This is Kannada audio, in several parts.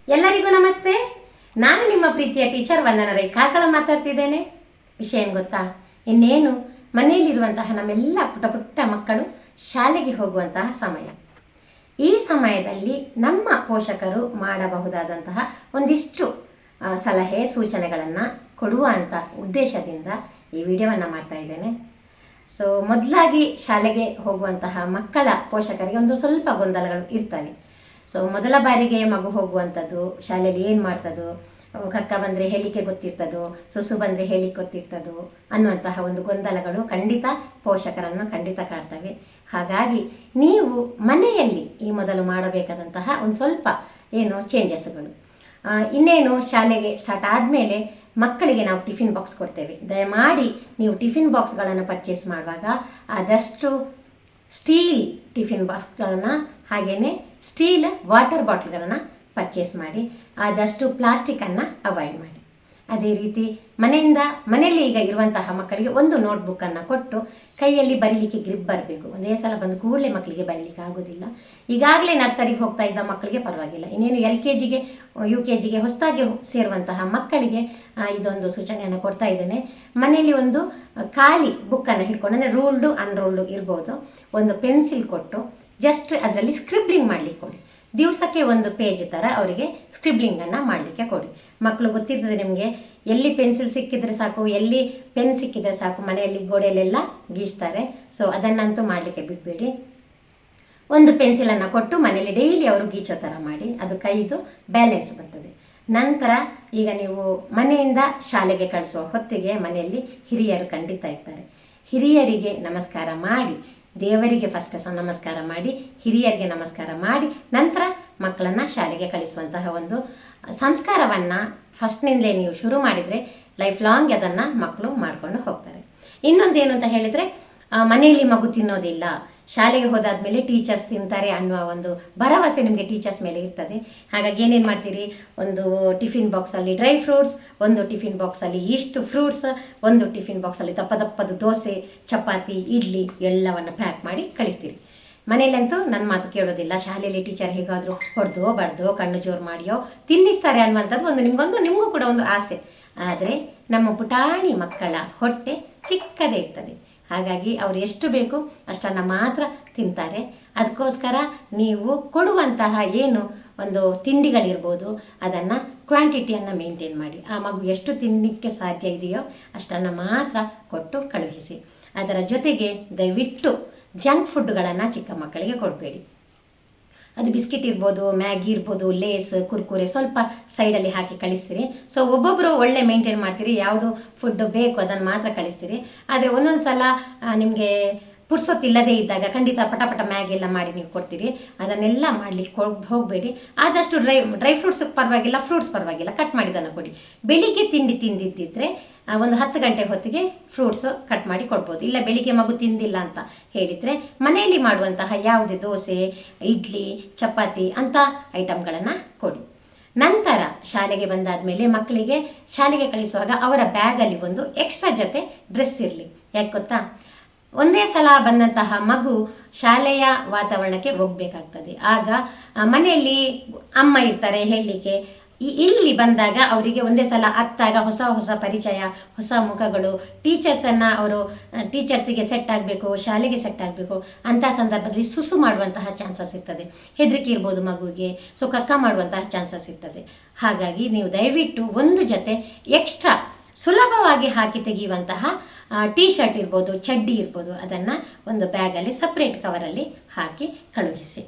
ಎಲ್ಲರಿಗೂ ನಮಸ್ತೆ. ನಾನು ನಿಮ್ಮ ಪ್ರೀತಿಯ ಟೀಚರ್ ವಂದನಾ ರೈ ಕಾಕಳ ಮಾತಾಡ್ತಿದ್ದೇನೆ. ವಿಷಯ ಏನು ಗೊತ್ತಾ? ಇನ್ನೇನು ಮನೆಯಲ್ಲಿರುವಂತಹ ನಮ್ಮೆಲ್ಲ ಪುಟ್ಟ ಪುಟ್ಟ ಮಕ್ಕಳು ಶಾಲೆಗೆ ಹೋಗುವಂತಹ ಸಮಯ. ಈ ಸಮಯದಲ್ಲಿ ನಮ್ಮ ಪೋಷಕರು ಮಾಡಬಹುದಾದಂತಹ ಒಂದಿಷ್ಟು ಸಲಹೆ ಸೂಚನೆಗಳನ್ನು ಕೊಡುವ ಅಂತ ಉದ್ದೇಶದಿಂದ ಈ ವಿಡಿಯೋವನ್ನು ಮಾಡ್ತಾ ಇದ್ದೇನೆ. ಸೊ ಮೊದಲಾಗಿ ಶಾಲೆಗೆ ಹೋಗುವಂತಹ ಮಕ್ಕಳ ಪೋಷಕರಿಗೆ ಒಂದು ಸ್ವಲ್ಪ ಗೊಂದಲಗಳು ಇರ್ತವೆ. ಸೊ ಮೊದಲ ಬಾರಿಗೆ ಮಗು ಹೋಗುವಂಥದ್ದು, ಶಾಲೆಯಲ್ಲಿ ಏನು ಮಾಡ್ತದೋ, ಕಕ್ಕ ಬಂದರೆ ಹೇಳಿಕೆ ಗೊತ್ತಿರ್ತದೋ, ಸುಸು ಬಂದರೆ ಹೇಳಿಕೆ ಗೊತ್ತಿರ್ತದೋ ಅನ್ನುವಂತಹ ಒಂದು ಗೊಂದಲಗಳು ಖಂಡಿತ ಪೋಷಕರನ್ನು ಖಂಡಿತ ಕಾಡ್ತವೆ. ಹಾಗಾಗಿ ನೀವು ಮನೆಯಲ್ಲಿ ಈ ಮೊದಲು ಮಾಡಬೇಕಾದಂತಹ ಒಂದು ಸ್ವಲ್ಪ ಚೇಂಜಸ್ಗಳು. ಇನ್ನೇನು ಶಾಲೆಗೆ ಸ್ಟಾರ್ಟ್ ಆದಮೇಲೆ ಮಕ್ಕಳಿಗೆ ನಾವು ಟಿಫಿನ್ ಬಾಕ್ಸ್ ಕೊಡ್ತೇವೆ. ದಯಮಾಡಿ ನೀವು ಟಿಫಿನ್ ಬಾಕ್ಸ್ಗಳನ್ನು ಪರ್ಚೇಸ್ ಮಾಡುವಾಗ ಆದಷ್ಟು ಸ್ಟೀಲ್ ಟಿಫಿನ್ ಬಾಕ್ಸ್ಗಳನ್ನು ಹಾಗೆಯೇ ಸ್ಟೀಲ್ ವಾಟರ್ ಬಾಟ್ಲ್ಗಳನ್ನು ಪರ್ಚೇಸ್ ಮಾಡಿ. ಆದಷ್ಟು ಪ್ಲಾಸ್ಟಿಕ್ಕನ್ನು ಅವಾಯ್ಡ್ ಮಾಡಿ. ಅದೇ ರೀತಿ ಮನೆಯಲ್ಲಿ ಈಗ ಇರುವಂತಹ ಮಕ್ಕಳಿಗೆ ಒಂದು ನೋಟ್ಬುಕ್ಕನ್ನು ಕೊಟ್ಟು ಕೈಯಲ್ಲಿ ಬರೀಲಿಕ್ಕೆ ಗ್ರಿಪ್ ಬರಬೇಕು. ಒಂದೇ ಸಲ ಬಂದು ಕೂಡಲೇ ಮಕ್ಕಳಿಗೆ ಬರೀಲಿಕ್ಕೆ ಆಗೋದಿಲ್ಲ. ಈಗಾಗಲೇ ನರ್ಸರಿಗೆ ಹೋಗ್ತಾ ಇದ್ದ ಮಕ್ಕಳಿಗೆ ಪರವಾಗಿಲ್ಲ, ಇನ್ನೇನು LKG UKG ಹೊಸದಾಗಿ ಸೇರುವಂತಹ ಮಕ್ಕಳಿಗೆ ಇದೊಂದು ಸೂಚನೆಯನ್ನು ಕೊಡ್ತಾ ಇದ್ದೇನೆ. ಮನೆಯಲ್ಲಿ ಒಂದು ಖಾಲಿ ಬುಕ್ಕನ್ನು ಹಿಡ್ಕೊಂಡು, ಅಂದರೆ ರೂಲ್ಡು ಅನ್ರೋಲ್ಡು ಇರ್ಬೋದು, ಒಂದು ಪೆನ್ಸಿಲ್ ಕೊಟ್ಟು ಜಸ್ಟ್ ಅದರಲ್ಲಿ ಸ್ಕ್ರಿಬ್ಲಿಂಗ್ ಮಾಡಲಿಕ್ಕೆ ಕೊಡಿ. ದಿವಸಕ್ಕೆ ಒಂದು ಪೇಜ್ ಥರ ಅವರಿಗೆ ಸ್ಕ್ರಿಬ್ಲಿಂಗನ್ನು ಮಾಡಲಿಕ್ಕೆ ಕೊಡಿ. ಮಕ್ಕಳು ಗೊತ್ತಿರ್ತದೆ ನಿಮಗೆ, ಎಲ್ಲಿ ಪೆನ್ಸಿಲ್ ಸಿಕ್ಕಿದ್ರೆ ಸಾಕು, ಎಲ್ಲಿ ಪೆನ್ ಸಿಕ್ಕಿದ್ರೆ ಸಾಕು, ಮನೆಯಲ್ಲಿ ಗೋಡೆಯಲ್ಲೆಲ್ಲ ಗೀಚ್ತಾರೆ. ಸೊ ಅದನ್ನಂತೂ ಮಾಡಲಿಕ್ಕೆ ಬಿಡಬೇಡಿ. ಒಂದು ಪೆನ್ಸಿಲನ್ನು ಕೊಟ್ಟು ಮನೆಯಲ್ಲಿ ಡೈಲಿ ಅವರು ಗೀಚೋ ಥರ ಮಾಡಿ, ಅದು ಕೈದು ಬ್ಯಾಲೆನ್ಸ್ ಬರ್ತದೆ. ನಂತರ ಈಗ ನೀವು ಮನೆಯಿಂದ ಶಾಲೆಗೆ ಕಳಿಸುವ ಹೊತ್ತಿಗೆ ಮನೆಯಲ್ಲಿ ಹಿರಿಯರು ಖಂಡಿತ ಇರ್ತಾರೆ. ಹಿರಿಯರಿಗೆ ನಮಸ್ಕಾರ ಮಾಡಿ, ದೇವರಿಗೆ ಫಸ್ಟ್ ನಮಸ್ಕಾರ ಮಾಡಿ, ಹಿರಿಯರಿಗೆ ನಮಸ್ಕಾರ ಮಾಡಿ, ನಂತರ ಮಕ್ಕಳನ್ನು ಶಾಲೆಗೆ ಕಳಿಸುವಂತಹ ಒಂದು ಸಂಸ್ಕಾರವನ್ನು ಫಸ್ಟ್ನಿಂದಲೇ ನೀವು ಶುರು ಮಾಡಿದರೆ ಲೈಫ್ ಲಾಂಗ್ ಅದನ್ನು ಮಕ್ಕಳು ಮಾಡಿಕೊಂಡು ಹೋಗ್ತಾರೆ. ಇನ್ನೊಂದೇನು ಅಂತ ಹೇಳಿದರೆ, ಮನೆಯಲ್ಲಿ ಮಗು ತಿನ್ನೋದಿಲ್ಲ, ಶಾಲೆಗೆ ಹೋದಾದ್ಮೇಲೆ ಟೀಚರ್ಸ್ ತಿಂತಾರೆ ಅನ್ನುವ ಒಂದು ಭರವಸೆ ನಿಮಗೆ ಟೀಚರ್ಸ್ ಮೇಲೆ ಇರ್ತದೆ. ಹಾಗಾಗಿ ಏನೇನು ಮಾಡ್ತೀರಿ, ಒಂದು ಟಿಫಿನ್ ಬಾಕ್ಸಲ್ಲಿ ಡ್ರೈ ಫ್ರೂಟ್ಸ್, ಒಂದು ಟಿಫಿನ್ ಬಾಕ್ಸಲ್ಲಿ ಇಷ್ಟು ಫ್ರೂಟ್ಸ್, ಒಂದು ಟಿಫಿನ್ ಬಾಕ್ಸಲ್ಲಿ ದಪ್ಪ ದಪ್ಪದ ದೋಸೆ, ಚಪಾತಿ, ಇಡ್ಲಿ ಎಲ್ಲವನ್ನು ಪ್ಯಾಕ್ ಮಾಡಿ ಕಳಿಸ್ತೀರಿ. ಮನೆಯಲ್ಲಂತೂ ನನ್ನ ಮಾತು ಕೇಳೋದಿಲ್ಲ. ಶಾಲೆಯಲ್ಲಿ ಟೀಚರ್ ಹೇಗಾದರೂ ಹೊಡೆದೋ ಬಡ್ದೋ ಕಣ್ಣು ಜೋರು ಮಾಡಿಯೋ ತಿನ್ನಿಸ್ತಾರೆ ಅನ್ನುವಂಥದ್ದು ನಿಮಗೂ ಕೂಡ ಒಂದು ಆಸೆ. ಆದರೆ ನಮ್ಮ ಪುಟಾಣಿ ಮಕ್ಕಳ ಹೊಟ್ಟೆ ಚಿಕ್ಕದೇ ಇರ್ತದೆ. ಹಾಗಾಗಿ ಅವರು ಎಷ್ಟು ಬೇಕು ಅಷ್ಟನ್ನು ಮಾತ್ರ ತಿಂತಾರೆ. ಅದಕ್ಕೋಸ್ಕರ ನೀವು ಕೊಡುವಂತಹ ಒಂದು ತಿಂಡಿಗಳಿರ್ಬೋದು, ಅದನ್ನು ಕ್ವಾಂಟಿಟಿಯನ್ನು ಮೇಂಟೈನ್ ಮಾಡಿ. ಆ ಮಗು ಎಷ್ಟು ತಿನ್ನಲಿಕ್ಕೆ ಸಾಧ್ಯ ಇದೆಯೋ ಅಷ್ಟನ್ನು ಮಾತ್ರ ಕೊಟ್ಟು ಕಳುಹಿಸಿ. ಅದರ ಜೊತೆಗೆ ದಯವಿಟ್ಟು ಜಂಕ್ ಫುಡ್ಗಳನ್ನು ಚಿಕ್ಕ ಮಕ್ಕಳಿಗೆ ಕೊಡಬೇಡಿ. ಅದು ಬಿಸ್ಕಿಟ್ ಇರ್ಬೋದು, ಮ್ಯಾಗಿ ಇರ್ಬೋದು, ಲೇಸ್, ಕುರ್ಕುರೆ ಸ್ವಲ್ಪ ಸೈಡಲ್ಲಿ ಹಾಕಿ ಕಳಿಸ್ತೀರಿ. ಸೊ ಒಬ್ಬೊಬ್ಬರು ಒಳ್ಳೆ ಮೇಂಟೈನ್ ಮಾಡ್ತೀರಿ, ಯಾವುದು ಫುಡ್ ಬೇಕು ಅದನ್ನು ಮಾತ್ರ ಕಳಿಸ್ತೀರಿ. ಆದರೆ ಒಂದೊಂದು ಸಲ ನಿಮಗೆ ಪುರ್ಸೊತ್ತಿಲ್ಲದೇ ಇದ್ದಾಗ ಖಂಡಿತ ಪಟ ಮ್ಯಾಗಿ ಎಲ್ಲ ಮಾಡಿ ನೀವು ಕೊಡ್ತೀರಿ. ಅದನ್ನೆಲ್ಲ ಮಾಡಲಿಕ್ಕೆ ಹೋಗಬೇಡಿ. ಆದಷ್ಟು ಡ್ರೈ ಫ್ರೂಟ್ಸ್ ಪರವಾಗಿಲ್ಲ, ಫ್ರೂಟ್ಸ್ ಪರವಾಗಿಲ್ಲ, ಕಟ್ ಮಾಡಿದ್ದನ್ನು ಕೊಡಿ. ಬೆಳಿಗ್ಗೆ ತಿಂಡಿ ತಿಂದಿದ್ದಿದ್ರೆ ಒಂದು 10 ಗಂಟೆ ಹೊತ್ತಿಗೆ ಫ್ರೂಟ್ಸು ಕಟ್ ಮಾಡಿ ಕೊಡ್ಬೋದು. ಇಲ್ಲ ಬೆಳಿಗ್ಗೆ ಮಗು ತಿಂದಿಲ್ಲ ಅಂತ ಹೇಳಿದರೆ ಮನೆಯಲ್ಲಿ ಮಾಡುವಂತಹ ಯಾವುದೇ ದೋಸೆ, ಇಡ್ಲಿ, ಚಪಾತಿ ಅಂಥ ಐಟಮ್ಗಳನ್ನು ಕೊಡಿ. ನಂತರ ಶಾಲೆಗೆ ಬಂದಾದಮೇಲೆ ಮಕ್ಕಳಿಗೆ ಶಾಲೆಗೆ ಕಳಿಸುವಾಗ ಅವರ ಬ್ಯಾಗಲ್ಲಿ ಒಂದು ಎಕ್ಸ್ಟ್ರಾ ಜೊತೆ ಡ್ರೆಸ್ ಇರಲಿ. ಯಾಕೆ ಗೊತ್ತಾ? ಒಂದೇ ಸಲ ಬಂದಂತಹ ಮಗು ಶಾಲೆಯ ವಾತಾವರಣಕ್ಕೆ ಹೋಗಬೇಕಾಗ್ತದೆ. ಆಗ ಮನೆಯಲ್ಲಿ ಅಮ್ಮ ಇರ್ತಾರೆ ಹೇಳಲಿಕ್ಕೆ, ಇಲ್ಲಿ ಬಂದಾಗ ಅವರಿಗೆ ಒಂದೇ ಸಲ ಅತ್ತಾಗ ಹೊಸ ಪರಿಚಯ, ಹೊಸ ಮುಖಗಳು, ಟೀಚರ್ಸಿಗೆ ಸೆಟ್ ಆಗಬೇಕು, ಶಾಲೆಗೆ ಸೆಟ್ ಆಗಬೇಕು ಅಂಥ ಸಂದರ್ಭದಲ್ಲಿ ಸುಸು ಮಾಡುವಂತಹ ಚಾನ್ಸಸ್ ಇರ್ತದೆ. ಹೆದರಿಕೆ ಇರ್ಬೋದು ಮಗುವಿಗೆ, ಸೊ ಕಕ್ಕ ಮಾಡುವಂತಹ ಚಾನ್ಸಸ್ ಇರ್ತದೆ. ಹಾಗಾಗಿ ನೀವು ದಯವಿಟ್ಟು ಒಂದು ಜೊತೆ ಎಕ್ಸ್ಟ್ರಾ ಸುಲಭವಾಗಿ ಹಾಕಿ ತೆಗೆಯುವಂತಹ ಟೀ ಶರ್ಟ್ ಇರ್ಬೋದು, ಚಡ್ಡಿ ಇರ್ಬೋದು, ಅದನ್ನು ಒಂದು ಬ್ಯಾಗಲ್ಲಿ ಸಪ್ರೇಟ್ ಕವರಲ್ಲಿ ಹಾಕಿ ಕಳುಹಿಸಿ.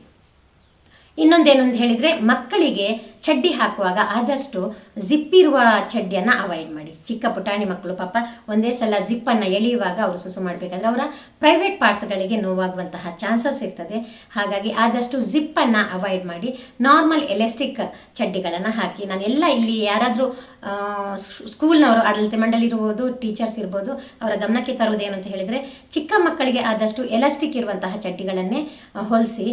ಇನ್ನೊಂದೇನು ಅಂತ ಹೇಳಿದರೆ, ಮಕ್ಕಳಿಗೆ ಚಡ್ಡಿ ಹಾಕುವಾಗ ಆದಷ್ಟು ಜಿಪ್ ಇರುವ ಚಡ್ಡಿಯನ್ನು ಅವಾಯ್ಡ್ ಮಾಡಿ. ಚಿಕ್ಕ ಪುಟಾಣಿ ಮಕ್ಕಳು ಪಾಪ ಒಂದೇ ಸಲ ಜಿಪ್ಪನ್ನು ಎಳೆಯುವಾಗ ಅವರು ಸುಸು ಮಾಡಬೇಕಾದ್ರೆ ಅವರ ಪ್ರೈವೇಟ್ ಪಾರ್ಟ್ಸ್ಗಳಿಗೆ ನೋವಾಗುವಂತಹ ಚಾನ್ಸಸ್ ಇರ್ತದೆ. ಹಾಗಾಗಿ ಆದಷ್ಟು ಜಿಪ್ಪನ್ನು ಅವಾಯ್ಡ್ ಮಾಡಿ ನಾರ್ಮಲ್ ಎಲಾಸ್ಟಿಕ್ ಚಡ್ಡಿಗಳನ್ನು ಹಾಕಿ. ನಾನೆಲ್ಲ ಇಲ್ಲಿ ಯಾರಾದರೂ ಸ್ಕೂಲ್ನವರು, ಆಡಳಿತ ಮಂಡಳಿ ಇರ್ಬೋದು, ಟೀಚರ್ಸ್ ಇರ್ಬೋದು, ಅವರ ಗಮನಕ್ಕೆ ತರುವುದೇನು ಅಂತ ಹೇಳಿದರೆ, ಚಿಕ್ಕ ಮಕ್ಕಳಿಗೆ ಆದಷ್ಟು ಎಲಾಸ್ಟಿಕ್ ಇರುವಂತಹ ಚಡ್ಡಿಗಳನ್ನೇ ಹೊಲಿಸಿ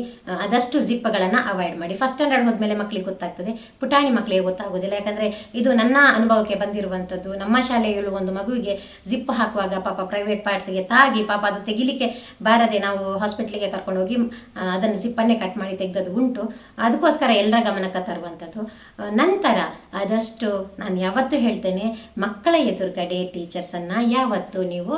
ಆದಷ್ಟು ಜಿಪ್ಪುಗಳನ್ನು ಅವಾಯ್ಡ್ ಮಾಡಿ. ಫಸ್ಟ್ ಸ್ಟ್ಯಾಂಡರ್ಡ್ ಹೋದ್ಮೇಲೆ ಮಕ್ಕಳಿಗೆ ಗೊತ್ತಾಗ್ತದೆ, ಪುಟಾಣಿ ಮಕ್ಕಳಿಗೆ ಗೊತ್ತಾಗೋದಿಲ್ಲ. ಯಾಕಂದರೆ ಇದು ನನ್ನ ಅನುಭವಕ್ಕೆ ಬಂದಿರುವಂಥದ್ದು. ನಮ್ಮ ಶಾಲೆಯಲ್ಲೂ ಒಂದು ಮಗುವಿಗೆ ಜಿಪ್ ಹಾಕುವಾಗ ಪಾಪ ಪ್ರೈವೇಟ್ ಪಾರ್ಟ್ಸ್ಗೆ ತಾಗಿ ಪಾಪ ಅದು ತೆಗಿಲಿಕ್ಕೆ ಬಾರದೆ ನಾವು ಹಾಸ್ಪಿಟ್ಲಿಗೆ ಕರ್ಕೊಂಡು ಹೋಗಿ ಅದನ್ನು ಜಿಪ್ಪನ್ನೇ ಕಟ್ ಮಾಡಿ ತೆಗೆದದ್ದು ಉಂಟು. ಅದಕ್ಕೋಸ್ಕರ ಎಲ್ಲರ ಗಮನಕ್ಕೆ ತರುವಂಥದ್ದು. ನಂತರ ಆದಷ್ಟು ನಾನು ಯಾವತ್ತೂ ಹೇಳ್ತೇನೆ, ಮಕ್ಕಳ ಎದುರುಗಡೆ ಟೀಚರ್ಸನ್ನು ಯಾವತ್ತೂ ನೀವು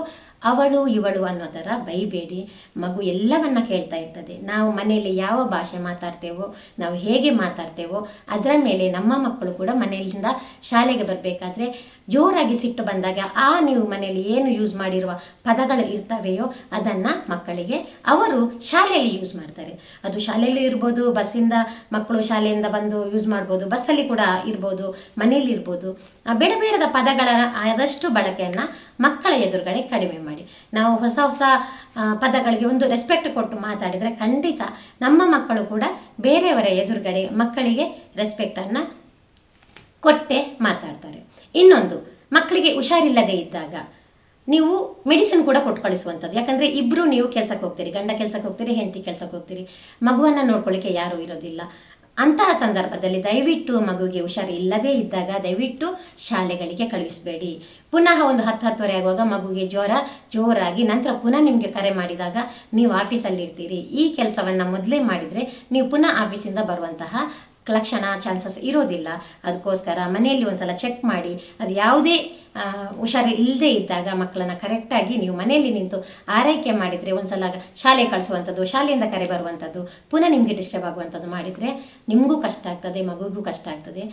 ಅವಳು ಇವಳು ಅನ್ನೋ ಥರ ಬೈಬೇಡಿ. ಮಗು ಎಲ್ಲವನ್ನ ಕೇಳ್ತಾ ಇರ್ತದೆ. ನಾವು ಮನೆಯಲ್ಲಿ ಯಾವ ಭಾಷೆ ಮಾತಾಡ್ತೇವೋ, ನಾವು ಹೇಗೆ ಮಾತಾಡ್ತೇವೋ ಅದರ ಮೇಲೆ ನಮ್ಮ ಮಕ್ಕಳು ಕೂಡ ಮನೆಯಿಂದ ಶಾಲೆಗೆ ಬರಬೇಕಾದ್ರೆ ಜೋರಾಗಿ ಸಿಟ್ಟು ಬಂದಾಗ ನೀವು ಮನೆಯಲ್ಲಿ ಏನು ಯೂಸ್ ಮಾಡಿರುವ ಪದಗಳು ಇರ್ತವೆಯೋ ಅದನ್ನು ಮಕ್ಕಳಿಗೆ ಅವರು ಶಾಲೆಯಲ್ಲಿ ಯೂಸ್ ಮಾಡ್ತಾರೆ. ಅದು ಶಾಲೆಯಲ್ಲಿ ಇರ್ಬೋದು, ಬಸ್ಸಿಂದ ಮಕ್ಕಳು ಶಾಲೆಯಿಂದ ಬಂದು ಯೂಸ್ ಮಾಡ್ಬೋದು, ಬಸ್ಸಲ್ಲಿ ಕೂಡ ಇರ್ಬೋದು, ಮನೆಯಲ್ಲಿ ಇರ್ಬೋದು. ಬೇಡಬೇಡದ ಪದಗಳ ಆದಷ್ಟು ಬಳಕೆಯನ್ನು ಮಕ್ಕಳ ಎದುರುಗಡೆ ಕಡಿಮೆ ಮಾಡಿ. ನಾವು ಹೊಸ ಹೊಸ ಪದಗಳಿಗೆ ಒಂದು ರೆಸ್ಪೆಕ್ಟ್ ಕೊಟ್ಟು ಮಾತಾಡಿದರೆ ಖಂಡಿತ ನಮ್ಮ ಮಕ್ಕಳು ಕೂಡ ಬೇರೆಯವರ ಎದುರುಗಡೆ ಮಕ್ಕಳಿಗೆ ರೆಸ್ಪೆಕ್ಟನ್ನು ಕೊಟ್ಟೆ ಮಾತಾಡ್ತಾರೆ. ಇನ್ನೊಂದು, ಮಕ್ಕಳಿಗೆ ಹುಷಾರಿಲ್ಲದೆ ಇದ್ದಾಗ ನೀವು ಮೆಡಿಸಿನ್ ಕೂಡ ಕೊಟ್ಟು ಕಳಿಸುವಂಥದ್ದು. ಯಾಕಂದರೆ ಇಬ್ಬರು ನೀವು ಕೆಲಸಕ್ಕೆ ಹೋಗ್ತೀರಿ, ಗಂಡ ಕೆಲಸಕ್ಕೆ ಹೋಗ್ತೀರಿ, ಹೆಂಡತಿ ಕೆಲಸಕ್ಕೆ ಹೋಗ್ತೀರಿ, ಮಗುವನ್ನು ನೋಡ್ಕೊಳ್ಳಿಕ್ಕೆ ಯಾರೂ ಇರೋದಿಲ್ಲ. ಅಂತಹ ಸಂದರ್ಭದಲ್ಲಿ ದಯವಿಟ್ಟು ಮಗುವಿಗೆ ಹುಷಾರು ಇಲ್ಲದೇ ಇದ್ದಾಗ ದಯವಿಟ್ಟು ಶಾಲೆಗಳಿಗೆ ಕಳುಹಿಸಬೇಡಿ. ಪುನಃ ಒಂದು 10-10:30 ಆಗುವಾಗ ಮಗುವಿಗೆ ಜೋರಾಗಿ ನಂತರ ಪುನಃ ನಿಮಗೆ ಕರೆ ಮಾಡಿದಾಗ ನೀವು ಆಫೀಸಲ್ಲಿ ಇರ್ತೀರಿ. ಈ ಕೆಲಸವನ್ನು ಮೊದಲೇ ಮಾಡಿದರೆ ನೀವು ಪುನಃ ಆಫೀಸಿಂದ ಬರುವಂತಹ ಚಾನ್ಸಸ್ ಇರೋದಿಲ್ಲ. ಅದಕ್ಕೋಸ್ಕರ ಮನೆಯಲ್ಲಿ ಒಂದ್ಸಲ ಚೆಕ್ ಮಾಡಿ, ಅದು ಯಾವುದೇ ಹುಷಾರು ಇಲ್ಲದೆ ಇದ್ದಾಗ ಮಕ್ಕಳನ್ನು ಕರೆಕ್ಟಾಗಿ ನೀವು ಮನೆಯಲ್ಲಿ ನಿಂತು ಆರೈಕೆ ಮಾಡಿದರೆ, ಒಂದ್ಸಲ ಶಾಲೆ ಕಳಿಸುವಂಥದ್ದು, ಶಾಲೆಯಿಂದ ಕರೆ ಬರುವಂಥದ್ದು, ಪುನಃ ನಿಮಗೆ ಡಿಸ್ಟರ್ಬ್ ಆಗುವಂಥದ್ದು ಮಾಡಿದರೆ ನಿಮಗೂ ಕಷ್ಟ ಆಗ್ತದೆ, ಮಗುವಿಗೂ ಕಷ್ಟ ಆಗ್ತದೆ.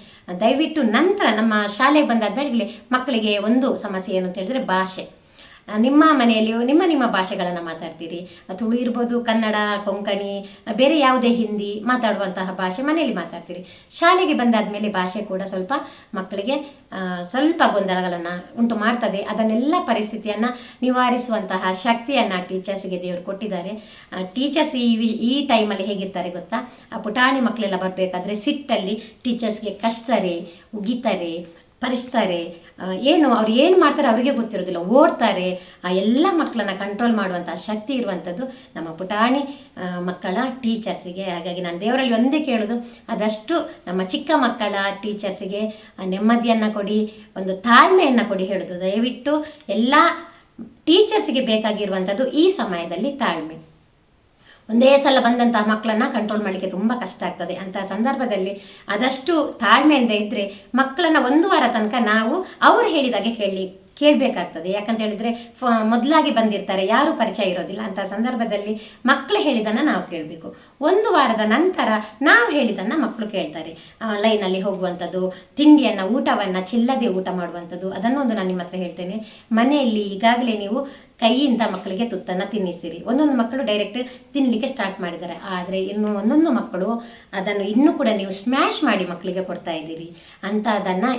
ದಯವಿಟ್ಟು ನಂತರ ನಮ್ಮ ಶಾಲೆಗೆ ಬಂದಾದ್ಮೇಲೆ ಮಕ್ಕಳಿಗೆ ಒಂದು ಸಮಸ್ಯೆ ಏನು ಅಂತ ಹೇಳಿದ್ರೆ ಭಾಷೆ. ನಿಮ್ಮ ಮನೆಯಲ್ಲಿ ನಿಮ್ಮ ಭಾಷೆಗಳನ್ನು ಮಾತಾಡ್ತೀರಿ. ತುಳು ಇರ್ಬೋದು, ಕನ್ನಡ, ಕೊಂಕಣಿ, ಬೇರೆ ಯಾವುದೇ ಹಿಂದಿ ಮಾತಾಡುವಂತಹ ಭಾಷೆ ಮನೆಯಲ್ಲಿ ಮಾತಾಡ್ತೀರಿ. ಶಾಲೆಗೆ ಬಂದಾದ್ಮೇಲೆ ಭಾಷೆ ಕೂಡ ಸ್ವಲ್ಪ ಮಕ್ಕಳಿಗೆ ಸ್ವಲ್ಪ ಗೊಂದಲಗಳನ್ನು ಉಂಟು ಮಾಡ್ತದೆ. ಅದನ್ನೆಲ್ಲ ಪರಿಸ್ಥಿತಿಯನ್ನು ನಿವಾರಿಸುವಂತಹ ಶಕ್ತಿಯನ್ನು ಟೀಚರ್ಸ್ಗೆ ದೇವರು ಕೊಟ್ಟಿದ್ದಾರೆ. ಟೀಚರ್ಸ್ ಈ ಟೈಮಲ್ಲಿ ಹೇಗಿರ್ತಾರೆ ಗೊತ್ತಾ? ಆ ಪುಟಾಣಿ ಮಕ್ಕಳೆಲ್ಲ ಬರಬೇಕಾದ್ರೆ ಸಿಟ್ಟಲ್ಲಿ ಟೀಚರ್ಸ್ಗೆ ಕಚ್ತಾರೆ, ಉಗಿತಾರೆ, ಪರಿಸ್ತಾರೆ. ಅವ್ರು ಏನು ಮಾಡ್ತಾರೆ ಅವರಿಗೆ ಗೊತ್ತಿರೋದಿಲ್ಲ, ಓಡ್ತಾರೆ. ಆ ಎಲ್ಲ ಮಕ್ಕಳನ್ನ ಕಂಟ್ರೋಲ್ ಮಾಡುವಂಥ ಶಕ್ತಿ ಇರುವಂಥದ್ದು ನಮ್ಮ ಪುಟಾಣಿ ಮಕ್ಕಳ ಟೀಚರ್ಸಿಗೆ. ಹಾಗಾಗಿ ನಾನು ದೇವರಲ್ಲಿ ಒಂದೇ ಕೇಳೋದು, ಆದಷ್ಟು ನಮ್ಮ ಚಿಕ್ಕ ಮಕ್ಕಳ ಟೀಚರ್ಸಿಗೆ ನೆಮ್ಮದಿಯನ್ನು ಕೊಡಿ, ಒಂದು ತಾಳ್ಮೆಯನ್ನು ಕೊಡಿ ಹೇಳೋದು. ದಯವಿಟ್ಟು ಎಲ್ಲ ಟೀಚರ್ಸಿಗೆ ಬೇಕಾಗಿರುವಂಥದ್ದು ಈ ಸಮಯದಲ್ಲಿ ತಾಳ್ಮೆ. ಒಂದೇ ಸಲ ಬಂದಂತಹ ಮಕ್ಕಳನ್ನ ಕಂಟ್ರೋಲ್ ಮಾಡಲಿಕ್ಕೆ ತುಂಬ ಕಷ್ಟ ಆಗ್ತದೆ. ಅಂತಹ ಸಂದರ್ಭದಲ್ಲಿ ಆದಷ್ಟು ತಾಳ್ಮೆಯಿಂದ ಇದ್ದರೆ ಮಕ್ಕಳನ್ನ 1 ವಾರ ತನಕ ನಾವು ಅವರು ಹೇಳಿದಾಗೆ ಕೇಳಬೇಕಾಗ್ತದೆ. ಯಾಕಂತ ಹೇಳಿದ್ರೆ ಮೊದಲಾಗಿ ಬಂದಿರ್ತಾರೆ, ಯಾರು ಪರಿಚಯ ಇರೋದಿಲ್ಲ. ಅಂತಹ ಸಂದರ್ಭದಲ್ಲಿ ಮಕ್ಕಳು ಹೇಳಿದನ್ನು ನಾವು ಕೇಳಬೇಕು. 1 ವಾರದ ನಂತರ ನಾವು ಹೇಳಿದನ್ನು ಮಕ್ಕಳು ಕೇಳ್ತಾರೆ. ಲೈನಲ್ಲಿ ಹೋಗುವಂಥದ್ದು, ಊಟವನ್ನು ಚೆಲ್ಲದೆ ಊಟ ಮಾಡುವಂಥದ್ದು, ಅದನ್ನೊಂದು ನಾನು ನಿಮ್ಮ ಹತ್ರ ಹೇಳ್ತೇನೆ. ಮನೆಯಲ್ಲಿ ಈಗಾಗಲೇ ನೀವು ಕೈಯಿಂದ ಮಕ್ಕಳಿಗೆ ತುತ್ತನ್ನು ತಿನ್ನಿಸಿರಿ. ಒಂದೊಂದು ಮಕ್ಕಳು ಡೈರೆಕ್ಟ್ ತಿನ್ನಲಿಕ್ಕೆ ಸ್ಟಾರ್ಟ್ ಮಾಡಿದ್ದಾರೆ. ಆದರೆ ಇನ್ನು ಒಂದೊಂದು ಮಕ್ಕಳು ಅದನ್ನು ಇನ್ನೂ ಕೂಡ ನೀವು ಸ್ಮ್ಯಾಶ್ ಮಾಡಿ ಮಕ್ಕಳಿಗೆ ಕೊಡ್ತಾ ಇದ್ದೀರಿ. ಅಂಥದ್ದನ್ನು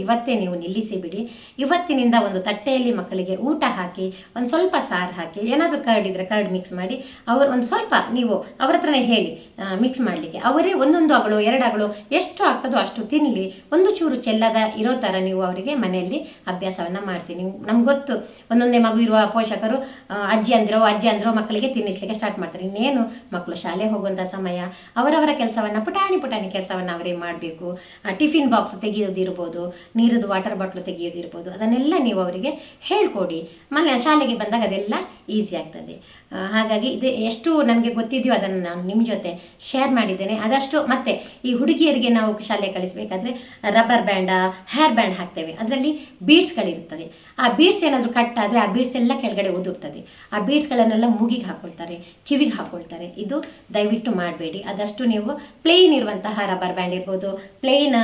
ಇವತ್ತೇ ನೀವು ನಿಲ್ಲಿಸಿ ಬಿಡಿ. ಇವತ್ತಿನಿಂದ ಒಂದು ತಟ್ಟೆಯಲ್ಲಿ ಮಕ್ಕಳಿಗೆ ಊಟ ಹಾಕಿ, ಒಂದು ಸ್ವಲ್ಪ ಸಾರು ಹಾಕಿ, ಏನಾದರೂ ಕರ್ಡ್ ಇದ್ದರೆ ಕರ್ಡ್ ಮಿಕ್ಸ್ ಮಾಡಿ, ಅವರು ಒಂದು ಸ್ವಲ್ಪ ನೀವು ಅವ್ರ ಹತ್ರನೇ ಹೇಳಿ ಮಿಕ್ಸ್ ಮಾಡಲಿಕ್ಕೆ. ಅವರೇ 1 ಅಗಳು 2 ಅಗಳು ಎಷ್ಟು ಆಗ್ತದೋ ಅಷ್ಟು ತಿನ್ನಲಿ. ಒಂದು ಚೂರು ಚೆಲ್ಲದ ಇರೋ ಥರ ನೀವು ಅವರಿಗೆ ಮನೆಯಲ್ಲಿ ಅಭ್ಯಾಸವನ್ನು ಮಾಡಿಸಿ. ನಮ್ಗೆ ಗೊತ್ತು, ಒಂದೊಂದೇ ಮಗು ಇರುವ ಪೋಷಕರು ಅಜ್ಜಿ ಅಂದ್ರೋ ಮಕ್ಕಳಿಗೆ ತಿನ್ನಿಸ್ಲಿಕ್ಕೆ ಸ್ಟಾರ್ಟ್ ಮಾಡ್ತಾರೆ. ಇನ್ನೇನು ಮಕ್ಕಳು ಶಾಲೆ ಹೋಗುವಂಥ ಸಮಯ, ಅವರವರ ಕೆಲಸವನ್ನು ಪುಟಾಣಿ ಕೆಲಸವನ್ನು ಅವರೇ ಮಾಡಬೇಕು. ಟಿಫಿನ್ ಬಾಕ್ಸ್ ತೆಗೆಯೋದಿರ್ಬೋದು, ನೀರದು ವಾಟರ್ ಬಾಟ್ಲು ತೆಗೆಯೋದಿರ್ಬೋದು, ಅದನ್ನೆಲ್ಲ ನೀವು ಅವರಿಗೆ ಹೇಳ್ಕೊಡಿ. ಶಾಲೆಗೆ ಬಂದಾಗ ಅದೆಲ್ಲ ಈಸಿ ಆಗ್ತದೆ. ಹಾಗಾಗಿ ಇದು ಎಷ್ಟು ನನಗೆ ಗೊತ್ತಿದೆಯೋ ಅದನ್ನು ನಾನು ನಿಮ್ಮ ಜೊತೆ ಶೇರ್ ಮಾಡಿದ್ದೇನೆ. ಆದಷ್ಟು ಮತ್ತೆ ಈ ಹುಡುಗಿಯರಿಗೆ ನಾವು ಶಾಲೆ ಕಳಿಸಬೇಕಾದ್ರೆ ರಬ್ಬರ್ ಬ್ಯಾಂಡ, ಹೇರ್ ಬ್ಯಾಂಡ್ ಹಾಕ್ತೇವೆ. ಅದರಲ್ಲಿ ಬೀಡ್ಸ್ಗಳಿರ್ತದೆ. ಆ ಬೀಡ್ಸ್ ಏನಾದರೂ ಕಟ್ ಆದರೆ ಆ ಬೀಡ್ಸ್ ಎಲ್ಲ ಕೆಳಗಡೆ ಉದುರ್ತದೆ. ಆ ಬೀಡ್ಸ್ಗಳನ್ನೆಲ್ಲ ಮೂಗಿಗೆ ಹಾಕ್ಕೊಳ್ತಾರೆ, ಕಿವಿಗೆ ಹಾಕ್ಕೊಳ್ತಾರೆ. ಇದು ದಯವಿಟ್ಟು ಮಾಡಬೇಡಿ. ಆದಷ್ಟು ನೀವು ಪ್ಲೇನ್ ಇರುವಂತಹ ರಬ್ಬರ್ ಬ್ಯಾಂಡ್ ಇರ್ಬೋದು, ಪ್ಲೇನ್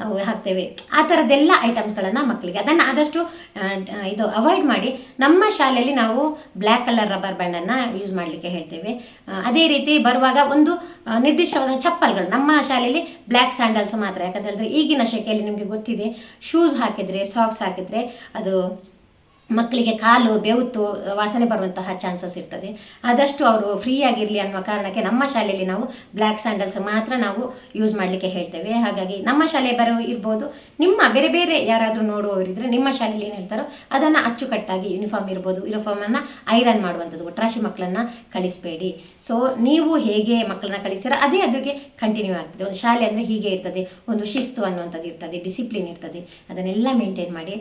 ನಾವು ಹಾಕ್ತೇವೆ, ಆ ಥರದ್ದೆಲ್ಲ ಐಟಮ್ಸ್ಗಳನ್ನು ಮಕ್ಕಳಿಗೆ ಅದನ್ನು ಆದಷ್ಟು ಅವಾಯ್ಡ್ ಮಾಡಿ. ನಮ್ಮ ಶಾಲೆಯಲ್ಲಿ ನಾವು ಬ್ಲ್ಯಾಕ್ ಕಲರ್ ರಬ್ಬರ್ ಬ್ಯಾಂಡನ್ನು ಯೂಸ್ ಮಾಡಲಿಕ್ಕೆ ಹೇಳ್ತೇವೆ. ಅದೇ ರೀತಿ ಬರುವಾಗ ಒಂದು ನಿರ್ದಿಷ್ಟವಾದ ಚಪ್ಪಲ್ಗಳು, ನಮ್ಮ ಶಾಲೆಯಲ್ಲಿ ಬ್ಲ್ಯಾಕ್ ಸ್ಯಾಂಡಲ್ಸ್ ಮಾತ್ರ. ಯಾಕಂತ ಹೇಳಿದ್ರೆ ಈಗಿನ ಶೆಕೆಯಲ್ಲಿ ನಿಮಗೆ ಗೊತ್ತಿದೆ, ಶೂಸ್ ಹಾಕಿದರೆ, ಸಾಕ್ಸ್ ಹಾಕಿದರೆ ಅದು ಮಕ್ಕಳಿಗೆ ಕಾಲು ಬೆವುತು ವಾಸನೆ ಬರುವಂತಹ ಚಾನ್ಸಸ್ ಇರ್ತದೆ. ಆದಷ್ಟು ಅವರು ಫ್ರೀ ಆಗಿರಲಿ ಅನ್ನುವ ಕಾರಣಕ್ಕೆ ನಮ್ಮ ಶಾಲೆಯಲ್ಲಿ ನಾವು ಬ್ಲ್ಯಾಕ್ ಸ್ಯಾಂಡಲ್ಸ್ ಮಾತ್ರ ನಾವು ಯೂಸ್ ಮಾಡಲಿಕ್ಕೆ ಹೇಳ್ತೇವೆ. ಹಾಗಾಗಿ ನಮ್ಮ ಶಾಲೆ ಇರ್ಬೋದು, ನಿಮ್ಮ ಬೇರೆ ಬೇರೆ ಯಾರಾದರೂ ನೋಡುವವರಿದ್ರೆ ನಿಮ್ಮ ಶಾಲೆಯಲ್ಲಿ ಏನು ಹೇಳ್ತಾರೋ ಅದನ್ನು ಅಚ್ಚುಕಟ್ಟಾಗಿ ಯೂನಿಫಾರ್ಮ್ ಇರ್ಬೋದು, ಯೂನಿಫಾರ್ಮನ್ನು ಐರನ್ ಮಾಡುವಂಥದ್ದು, ಒಟ್ರಾಶಿ ಮಕ್ಕಳನ್ನು ಕಳಿಸಬೇಡಿ. ಸೊ ನೀವು ಹೇಗೆ ಮಕ್ಕಳನ್ನ ಕಳಿಸ್ತೀರ ಅದೇ ಅದಕ್ಕೆ ಕಂಟಿನ್ಯೂ ಆಗ್ತದೆ. ಒಂದು ಶಾಲೆ ಅಂದರೆ ಹೀಗೆ ಇರ್ತದೆ, ಒಂದು ಶಿಸ್ತು ಅನ್ನುವಂಥದ್ದು ಇರ್ತದೆ, ಡಿಸಿಪ್ಲಿನ್ ಇರ್ತದೆ. ಅದನ್ನೆಲ್ಲ ಮೇಂಟೈನ್ ಮಾಡಿ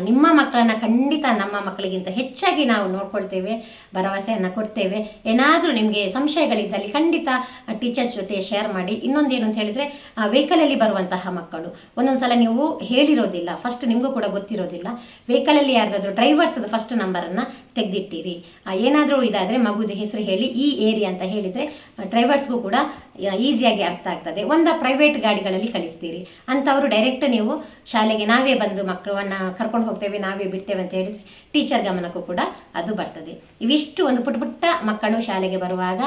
ನಿಮ್ಮ ಮಕ್ಕಳನ್ನು ಖಂಡಿತ ನಮ್ಮ ಮಕ್ಕಳಿಗಿಂತ ಹೆಚ್ಚಾಗಿ ನಾವು ನೋಡ್ಕೊಳ್ತೇವೆ, ಭರವಸೆಯನ್ನು ಕೊಡ್ತೇವೆ. ಏನಾದರೂ ನಿಮಗೆ ಸಂಶಯಗಳಿದ್ದಲ್ಲಿ ಖಂಡಿತ ಟೀಚರ್ಸ್ ಜೊತೆ ಶೇರ್ ಮಾಡಿ. ಇನ್ನೊಂದೇನು ಅಂತ ಹೇಳಿದರೆ, ವೆಹಿಕಲಲ್ಲಿ ಬರುವಂತಹ ಮಕ್ಕಳು ಒಂದೊಂದು ಸಲ ನೀವು ಹೇಳಿರೋದಿಲ್ಲ, ಫಸ್ಟ್ ನಿಮಗೂ ಕೂಡ ಗೊತ್ತಿರೋದಿಲ್ಲ. ವೆಹಿಕಲಲ್ಲಿ ಯಾರ್ದಾದ್ರೂ ಡ್ರೈವರ್ಸ್ದು ಫಸ್ಟ್ ನಂಬರನ್ನು ತೆಗೆದಿಟ್ಟಿರಿ. ಏನಾದರೂ ಇದಾದರೆ ಮಗುದ ಹೆಸರು ಹೇಳಿ ಈ ಏರಿಯಾ ಅಂತ ಹೇಳಿದರೆ ಡ್ರೈವರ್ಸ್ಗೂ ಕೂಡ ಈಸಿಯಾಗಿ ಅರ್ಥ ಆಗ್ತದೆ. ಒಂದು ಪ್ರೈವೇಟ್ ಗಾಡಿಗಳಲ್ಲಿ ಕಳಿಸ್ತೀರಿ ಅಂಥವರು ಡೈರೆಕ್ಟ್ ನೀವು ಶಾಲೆಗೆ ನಾವೇ ಬಂದು ಮಕ್ಕಳನ್ನು ಕರ್ಕೊಂಡು ಹೋಗ್ತೇವೆ, ನಾವೇ ಬಿಡ್ತೇವೆ ಅಂತ ಹೇಳಿದರೆ ಟೀಚರ್ ಗಮನಕ್ಕೂ ಕೂಡ ಅದು ಬರ್ತದೆ. ಇವಿಷ್ಟು ಒಂದು ಪುಟ್ಟ ಪುಟ್ಟ ಮಕ್ಕಳು ಶಾಲೆಗೆ ಬರುವಾಗ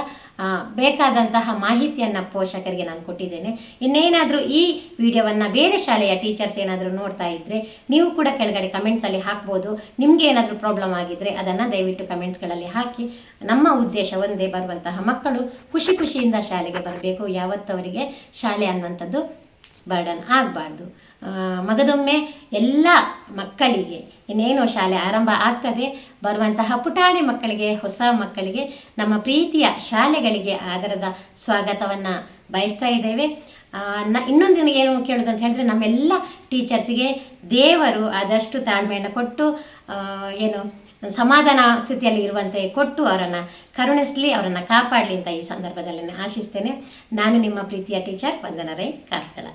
ಬೇಕಾದಂತಹ ಮಾಹಿತಿಯನ್ನು ಪೋಷಕರಿಗೆ ನಾನು ಕೊಟ್ಟಿದ್ದೇನೆ. ಇನ್ನೇನಾದರೂ ಈ ವಿಡಿಯೋವನ್ನು ಬೇರೆ ಶಾಲೆಯ ಟೀಚರ್ಸ್ ಏನಾದರೂ ನೋಡ್ತಾ ಇದ್ದರೆ ನೀವು ಕೂಡ ಕೆಳಗಡೆ ಕಮೆಂಟ್ಸಲ್ಲಿ ಹಾಕ್ಬೋದು. ನಿಮಗೆ ಏನಾದರೂ ಪ್ರಾಬ್ಲಮ್ ಆಗಿದ್ದರೆ ಅದನ್ನು ದಯವಿಟ್ಟು ಕಮೆಂಟ್ಸ್ಗಳಲ್ಲಿ ಹಾಕಿ. ನಮ್ಮ ಉದ್ದೇಶ ಒಂದೇ, ಬರುವಂತಹ ಮಕ್ಕಳು ಖುಷಿ ಖುಷಿಯಿಂದ ಶಾಲೆಗೆ ಬರಬೇಕು. ಯಾವತ್ತವರಿಗೆ ಶಾಲೆ ಅನ್ನುವಂಥದ್ದು ಬರ್ಡನ್ ಆಗಬಾರ್ದು. ಮಗದೊಮ್ಮೆ ಎಲ್ಲ ಮಕ್ಕಳಿಗೆ ಇನ್ನೇನು ಶಾಲೆ ಆರಂಭ ಆಗ್ತದೆ, ಬರುವಂತಹ ಪುಟಾಣಿ ಮಕ್ಕಳಿಗೆ, ಹೊಸ ಮಕ್ಕಳಿಗೆ ನಮ್ಮ ಪ್ರೀತಿಯ ಶಾಲೆಗಳಿಗೆ ಆದರದ ಸ್ವಾಗತವನ್ನು ಬಯಸ್ತಾ ಇದ್ದೇವೆ. ಇನ್ನೊಂದು ಏನು ಕೇಳೋದು ಅಂತ ಹೇಳಿದ್ರೆ, ನಮ್ಮೆಲ್ಲ ಟೀಚರ್ಸಿಗೆ ದೇವರು ಆದಷ್ಟು ತಾಳ್ಮೆಯನ್ನು ಕೊಟ್ಟು ಏನು ಸಮಾಧಾನ ಸ್ಥಿತಿಯಲ್ಲಿ ಇರುವಂತೆ ಕೊಟ್ಟು ಅವರನ್ನು ಕರುಣಿಸಲಿ, ಅವರನ್ನು ಕಾಪಾಡಲಿ ಅಂತ ಈ ಸಂದರ್ಭದಲ್ಲಿ ಆಶಿಸ್ತೇನೆ. ನಾನು ನಿಮ್ಮ ಪ್ರೀತಿಯ ಟೀಚರ್ ವಂದನಾ ರೈ ಕಾರ್ಕಳ.